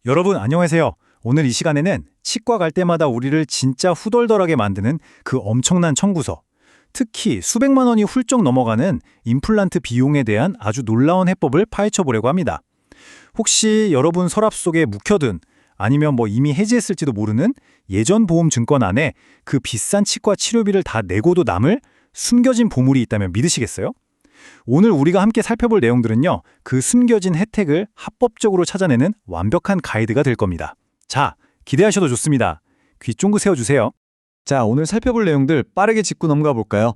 여러분 안녕하세요. 오늘 이 시간에는 치과 갈 때마다 우리를 진짜 후덜덜하게 만드는 그 엄청난 청구서, 특히 수백만 원이 훌쩍 넘어가는 임플란트 비용에 대한 아주 놀라운 해법을 파헤쳐 보려고 합니다. 혹시 여러분 서랍 속에 묵혀둔 아니면 이미 해지했을지도 모르는 예전 보험 증권 안에 그 비싼 치과 치료비를 다 내고도 남을 숨겨진 보물이 있다면 믿으시겠어요? 오늘 우리가 함께 살펴볼 내용들은요, 그 숨겨진 혜택을 합법적으로 찾아내는 완벽한 가이드가 될 겁니다. 자, 기대하셔도 좋습니다. 귀 쫑긋 세워주세요. 자, 오늘 살펴볼 내용들 빠르게 짚고 넘어가 볼까요?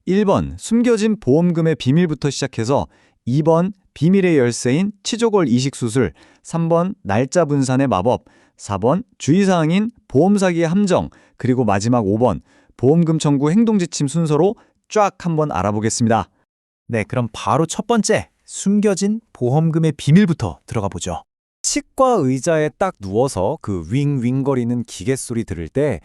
1번, 숨겨진 보험금의 비밀부터 시작해서 2번, 비밀의 열쇠인 치조골 이식 수술, 3번, 날짜 분산의 마법, 4번, 주의사항인 보험 사기의 함정, 그리고 마지막 5번, 보험금 청구 행동 지침 순서로 쫙 한번 알아보겠습니다. 네, 그럼 바로 첫 번째, 숨겨진 보험금의 비밀부터 들어가 보죠. 치과 의자에 딱 누워서 그 윙윙거리는 기계 소리 들을 때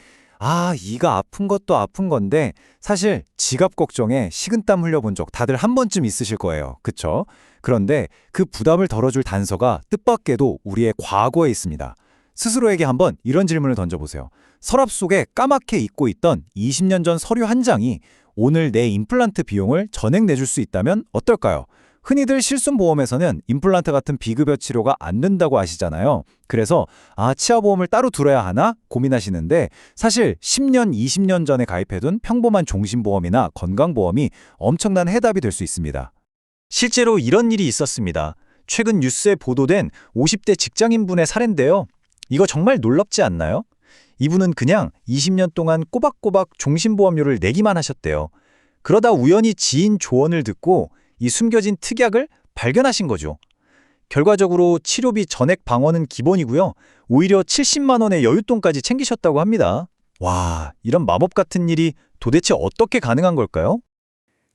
이가 아픈 것도 아픈 건데 사실 지갑 걱정에 식은땀 흘려본 적 다들 한 번쯤 있으실 거예요. 그쵸? 그런데 그 부담을 덜어줄 단서가 뜻밖에도 우리의 과거에 있습니다. 스스로에게 한번 이런 질문을 던져보세요. 서랍 속에 까맣게 잊고 있던 20년 전 서류 한 장이 오늘 내 임플란트 비용을 전액 내줄 수 있다면 어떨까요? 흔히들 실손보험에서는 임플란트 같은 비급여 치료가 안 된다고 아시잖아요. 그래서 치아보험을 따로 들어야 하나 고민하시는데 사실 10년, 20년 전에 가입해둔 평범한 종신보험이나 건강보험이 엄청난 해답이 될 수 있습니다. 실제로 이런 일이 있었습니다. 최근 뉴스에 보도된 50대 직장인분의 사례인데요. 이거 정말 놀랍지 않나요? 이분은 그냥 20년 동안 꼬박꼬박 종신보험료를 내기만 하셨대요. 그러다 우연히 지인 조언을 듣고 이 숨겨진 특약을 발견하신 거죠. 결과적으로 치료비 전액 방어는 기본이고요. 오히려 70만 원의 여윳돈까지 챙기셨다고 합니다. 와, 이런 마법 같은 일이 도대체 어떻게 가능한 걸까요?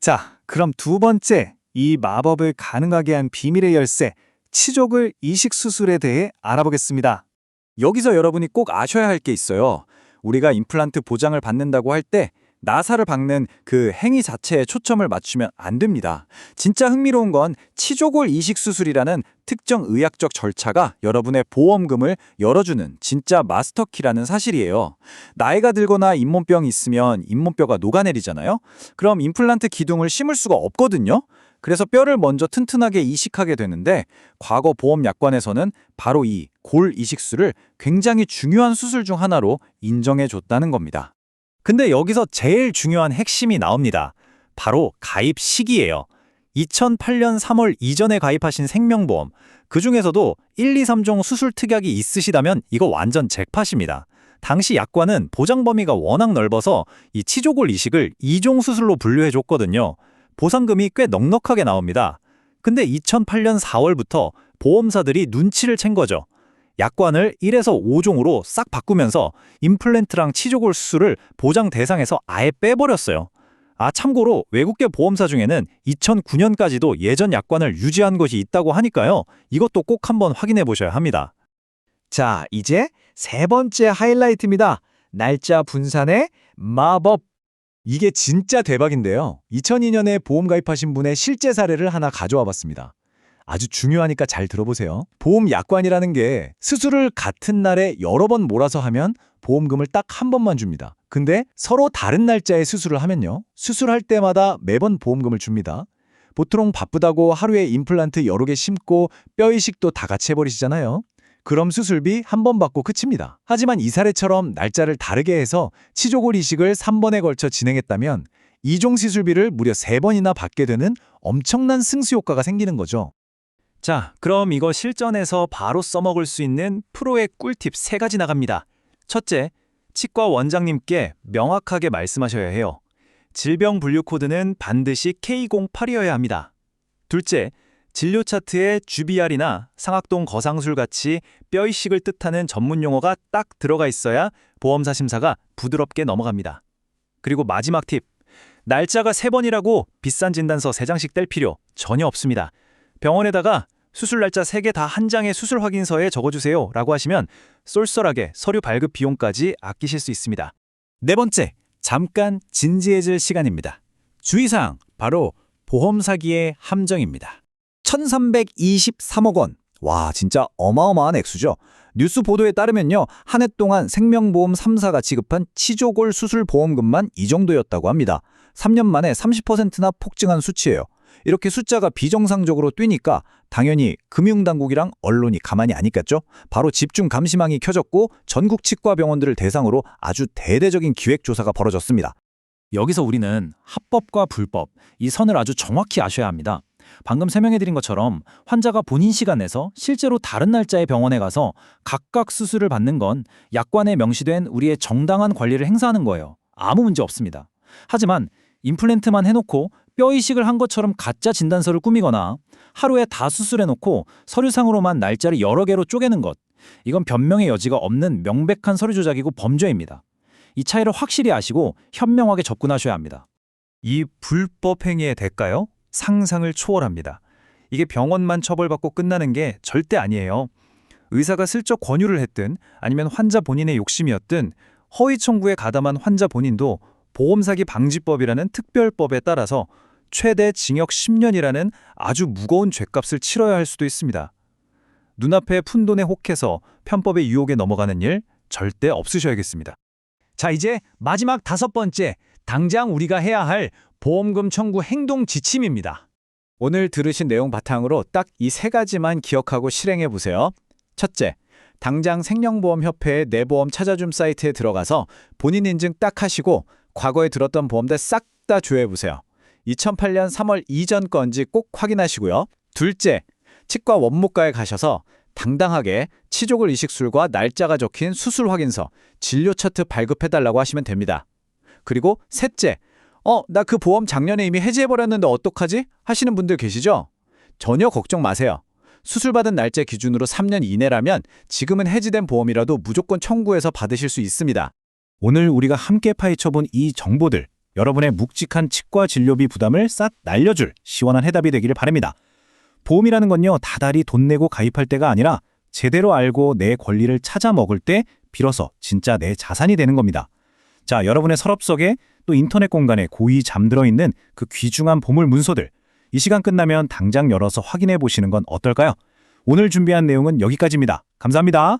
자, 그럼 두 번째, 이 마법을 가능하게 한 비밀의 열쇠, 치조골 이식 수술에 대해 알아보겠습니다. 여기서 여러분이 꼭 아셔야 할 게 있어요. 우리가 임플란트 보장을 받는다고 할 때 나사를 박는 그 행위 자체에 초점을 맞추면 안 됩니다. 진짜 흥미로운 건 치조골 이식 수술이라는 특정 의학적 절차가 여러분의 보험금을 열어주는 진짜 마스터키라는 사실이에요. 나이가 들거나 잇몸병이 있으면 잇몸뼈가 녹아내리잖아요. 그럼 임플란트 기둥을 심을 수가 없거든요. 그래서 뼈를 먼저 튼튼하게 이식하게 되는데 과거 보험 약관에서는 바로 이 골 이식술을 굉장히 중요한 수술 중 하나로 인정해 줬다는 겁니다. 근데 여기서 제일 중요한 핵심이 나옵니다. 바로 가입 시기예요. 2008년 3월 이전에 가입하신 생명보험, 그중에서도 1, 2, 3종 수술 특약이 있으시다면 이거 완전 잭팟입니다. 당시 약관은 보장 범위가 워낙 넓어서 이 치조골 이식을 2종 수술로 분류해줬거든요. 보상금이 꽤 넉넉하게 나옵니다. 근데 2008년 4월부터 보험사들이 눈치를 챈 거죠. 약관을 1에서 5종으로 싹 바꾸면서 임플란트랑 치조골 수술을 보장 대상에서 아예 빼버렸어요. 참고로 외국계 보험사 중에는 2009년까지도 예전 약관을 유지한 것이 있다고 하니까요. 이것도 꼭 한번 확인해 보셔야 합니다. 자, 이제 세 번째 하이라이트입니다. 날짜 분산의 마법. 이게 진짜 대박인데요. 2002년에 보험 가입하신 분의 실제 사례를 하나 가져와 봤습니다. 아주 중요하니까 잘 들어보세요. 보험 약관이라는 게 수술을 같은 날에 여러 번 몰아서 하면 보험금을 딱 한 번만 줍니다. 근데 서로 다른 날짜에 수술을 하면요. 수술할 때마다 매번 보험금을 줍니다. 보통 바쁘다고 하루에 임플란트 여러 개 심고 뼈 이식도 다 같이 해버리시잖아요. 그럼 수술비 한 번 받고 끝입니다. 하지만 이 사례처럼 날짜를 다르게 해서 치조골 이식을 3번에 걸쳐 진행했다면 2종 시술비를 무려 3번이나 받게 되는 엄청난 승수 효과가 생기는 거죠. 자, 그럼 이거 실전에서 바로 써먹을 수 있는 프로의 꿀팁 3가지 나갑니다. 첫째, 치과 원장님께 명확하게 말씀하셔야 해요. 질병 분류 코드는 반드시 K08이어야 합니다. 둘째, 진료 차트에 GBR이나 상악동 거상술 같이 뼈 이식을 뜻하는 전문 용어가 딱 들어가 있어야 보험사 심사가 부드럽게 넘어갑니다. 그리고 마지막 팁, 날짜가 3번이라고 비싼 진단서 3장씩 뗄 필요 전혀 없습니다. 병원에다가 수술 날짜 3개 다 한 장의 수술 확인서에 적어주세요 라고 하시면 쏠쏠하게 서류 발급 비용까지 아끼실 수 있습니다. 네 번째, 잠깐 진지해질 시간입니다. 주의사항, 바로 보험 사기의 함정입니다. 1323억 원. 와, 진짜 어마어마한 액수죠. 뉴스 보도에 따르면요, 한 해 동안 생명보험 3사가 지급한 치조골 수술 보험금만 이 정도였다고 합니다. 3년 만에 30%나 폭증한 수치예요. 이렇게 숫자가 비정상적으로 뛰니까 당연히 금융당국이랑 언론이 가만히 안 있겠죠? 바로 집중 감시망이 켜졌고 전국 치과병원들을 대상으로 아주 대대적인 기획조사가 벌어졌습니다. 여기서 우리는 합법과 불법, 이 선을 아주 정확히 아셔야 합니다. 방금 설명해드린 것처럼 환자가 본인 시간 내서 실제로 다른 날짜에 병원에 가서 각각 수술을 받는 건 약관에 명시된 우리의 정당한 권리를 행사하는 거예요. 아무 문제 없습니다. 하지만 임플란트만 해놓고 뼈 이식을 한 것처럼 가짜 진단서를 꾸미거나 하루에 다 수술해놓고 서류상으로만 날짜를 여러 개로 쪼개는 것, 이건 변명의 여지가 없는 명백한 서류 조작이고 범죄입니다. 이 차이를 확실히 아시고 현명하게 접근하셔야 합니다. 이 불법 행위의 대가요? 상상을 초월합니다. 이게 병원만 처벌받고 끝나는 게 절대 아니에요. 의사가 슬쩍 권유를 했든 아니면 환자 본인의 욕심이었든 허위 청구에 가담한 환자 본인도 보험사기 방지법이라는 특별법에 따라서 최대 징역 10년이라는 아주 무거운 죗값을 치러야 할 수도 있습니다. 눈앞에 푼돈에 혹해서 편법의 유혹에 넘어가는 일 절대 없으셔야겠습니다. 자, 이제 마지막 5번째, 당장 우리가 해야 할 보험금 청구 행동 지침입니다. 오늘 들으신 내용 바탕으로 딱 이 3가지만 기억하고 실행해 보세요. 첫째, 당장 생명보험협회의 내 보험 찾아줌 사이트에 들어가서 본인 인증 딱 하시고 과거에 들었던 보험들 싹 다 조회해 보세요. 2008년 3월 이전 건지 꼭 확인하시고요. 둘째, 치과 원무과에 가셔서 당당하게 치조골 이식술과 날짜가 적힌 수술 확인서, 진료 차트 발급해달라고 하시면 됩니다. 그리고 셋째, 나 그 보험 작년에 이미 해지해버렸는데 어떡하지? 하시는 분들 계시죠? 전혀 걱정 마세요. 수술받은 날짜 기준으로 3년 이내라면 지금은 해지된 보험이라도 무조건 청구해서 받으실 수 있습니다. 오늘 우리가 함께 파헤쳐본 이 정보들, 여러분의 묵직한 치과 진료비 부담을 싹 날려줄 시원한 해답이 되기를 바랍니다. 보험이라는 건요, 다달이 돈 내고 가입할 때가 아니라 제대로 알고 내 권리를 찾아 먹을 때 비로소 진짜 내 자산이 되는 겁니다. 자, 여러분의 서랍 속에 또 인터넷 공간에 고이 잠들어 있는 그 귀중한 보물 문서들, 이 시간 끝나면 당장 열어서 확인해 보시는 건 어떨까요? 오늘 준비한 내용은 여기까지입니다. 감사합니다.